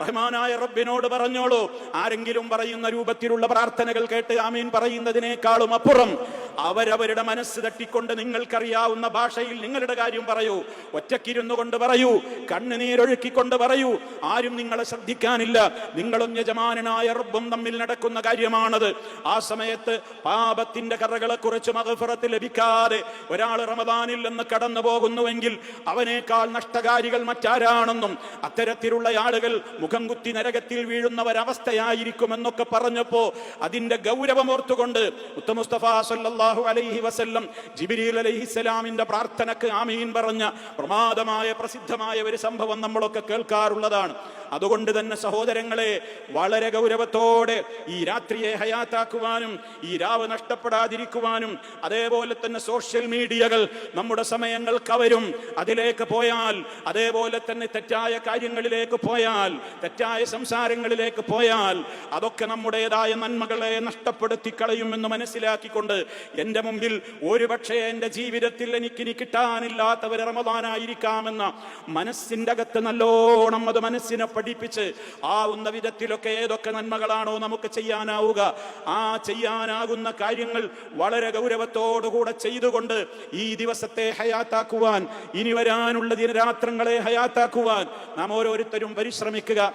റഹ്മാനായ റബ്ബിനോട് പറഞ്ഞോളൂ. ആരെങ്കിലും പറയുന്ന രൂപത്തിലുള്ള പ്രാർത്ഥനകൾ കേട്ട് ആമീൻ പറയുന്നതിനേക്കാളും അപ്പുറം അവരവരുടെ മനസ്സ് തട്ടിക്കൊണ്ട് നിങ്ങൾക്കറിയാവുന്ന ഭാഷയിൽ നിങ്ങളുടെ കാര്യം പറയൂ. ഒറ്റക്കിരുന്നു കൊണ്ട് പറയൂ, കണ്ണുനീരൊഴുക്കിക്കൊണ്ട് പറയൂ. ആരും നിങ്ങളെ ശ്രദ്ധിക്കാനില്ല. നിങ്ങളും യജമാനായ റബ്ബും തമ്മിൽ നടക്കുന്ന കാര്യമാണത്. ആ സമയത്ത് പാപത്തിന്റെ കറകളെ കുറിച്ച് മഗ്ഫിറത്ത് ലഭിക്കാതെ ഒരാൾ റമദാനിൽ നിന്ന് കടന്നു പോകുന്നുവെങ്കിൽ അവനേക്കാൾ നഷ്ടകാരികൾ മറ്റാരാണെന്നും അത്തരത്തിലുള്ള ആളുകൾ മുഖം കുത്തി നരകത്തിൽ വീഴുന്നവരവസ്ഥയായിരിക്കുമെന്നൊക്കെ പറഞ്ഞപ്പോ അതിന്റെ ഗൗരവമോർത്തുകൊണ്ട് മുസ്തഫ സല്ലല്ലാഹു അലൈഹി വസല്ലം ജിബ്രീൽ അലൈഹിസ്സലാമിന്റെ പ്രാർത്ഥനക്ക് ആമീൻ പറഞ്ഞ പ്രമാദമായ പ്രസിദ്ധമായ ഒരു സംഭവം നമ്മളൊക്കെ കേൾക്കാറുള്ളതാണ്. അതുകൊണ്ട് തന്നെ സഹോദരങ്ങളെ, വളരെ ഗൗരവത്തോടെ ഈ രാത്രിയെ ഹയാത്താക്കുവാനും ഈ രാവ് നഷ്ടപ്പെടാതിരിക്കുവാനും, അതേപോലെ തന്നെ സോഷ്യൽ മീഡിയകൾ നമ്മുടെ സമയങ്ങൾ കവരും. അതിലേക്ക് പോയാൽ, അതേപോലെ തന്നെ തെറ്റായ കാര്യങ്ങളിലേക്ക് പോയാൽ, തെറ്റായ സംസാരങ്ങളിലേക്ക് പോയാൽ അതൊക്കെ നമ്മുടേതായ നന്മകളെ നഷ്ടപ്പെടുത്തി കളയുമെന്ന് മനസ്സിലാക്കിക്കൊണ്ട് എന്റെ മുമ്പിൽ ഒരുപക്ഷെ എന്റെ ജീവിതത്തിൽ എനിക്കിനി കിട്ടാനില്ലാത്ത ഒരു റമദാനായിരിക്കാമെന്ന മനസ്സിന്റെ അകത്ത് നല്ലോണം അത് മനസ്സിനെ പഠിപ്പിച്ച് ആവുന്ന വിധത്തിലൊക്കെ ഏതൊക്കെ നന്മകളാണോ നമുക്ക് ചെയ്യാനാവുക ആ ചെയ്യാനാകുന്ന കാര്യങ്ങൾ വളരെ ഗൗരവത്തോടുകൂടെ ചെയ്തുകൊണ്ട് ഈ ദിവസത്തെ ഹയാത്താക്കുവാൻ, ഇനി വരാനുള്ള ദിനരാത്രങ്ങളെ ഹയാത്താക്കുവാൻ നാം ഓരോരുത്തരും പരിശ്രമിക്കുക.